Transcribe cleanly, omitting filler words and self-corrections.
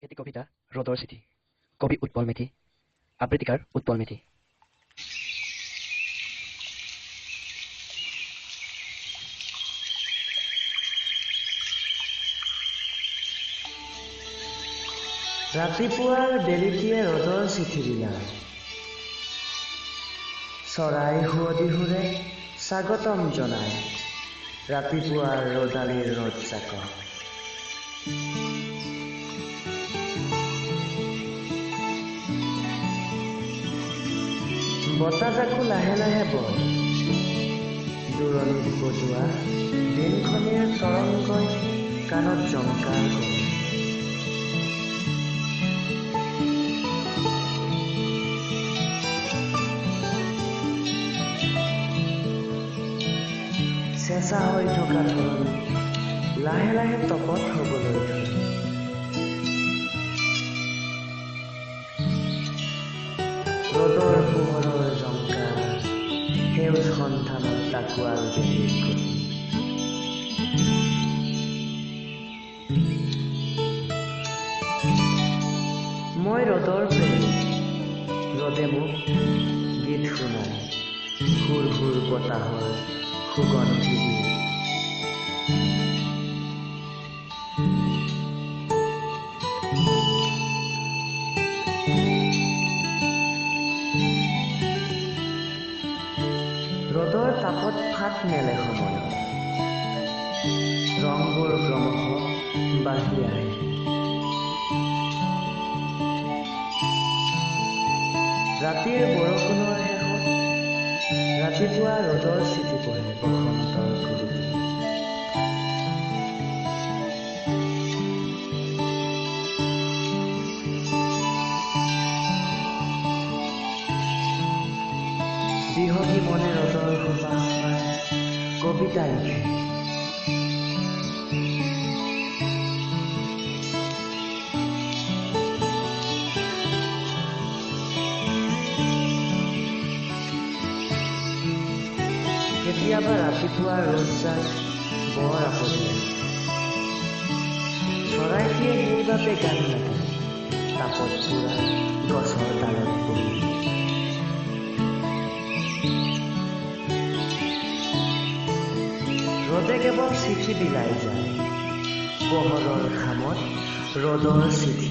এটি কবিতা ৰ'দৰ চিঠি। কবি উৎপল মেধি, আবৃত্তিকাৰ উৎপল মেধি। ৰাতিপুৱাৰ বেলিটিয়ে ৰ'দৰ চিঠি দিলা, চৰাই সুৱদি সুৰে স্বাগতম জনাই ৰাতিপুৱাৰ ৰ'দালিৰ ৰ'দ জাকক। বতাহজাকো লাহে লাহে বয়, দূৰণিত বজোৱা দিনখনিৰ তৰংগই কাণত জংকাৰ কৰে। চেঁচা হৈ থকা ধৰণি লাহে লাহে তপত হ'বলৈ ধৰে। ৰ'দৰ পোহৰৰ জংকাৰ সেউজ সন্ধানত তাকুৱাল বেলিৰ গতি। মই ৰ'দৰ প্ৰেমী, ৰ'দে মোক গীত শুনাই সুৰ সুৰ বতাহৰ সুগন্ধি দি। ৰ'দৰ তাপত ফাট মেলে সময়ত, ৰংবোৰ ক্ৰমশ বাঢ়ি আহে। ৰাতিৰ বৰষুণৰ শেষত ৰাতিপুৱা ৰ'দৰ চিঠি পঢ়ে বসন্তৰ কুলিটি। বিহগী মনে ৰ'দৰ সুবাস পাই কবিতা লিখে। কেতিয়াবা ৰাতিপুৱা ৰ'দজাক বৰ আপতীয়া, চৰাইটিয়ে সেইবাবে গান নাগায় তাপত পুৰা গছৰ ডালত বহি। ৰ'দে কেৱল চিঠি বিলাই যায়, পোহৰৰ খামত ৰ'দৰ চিঠি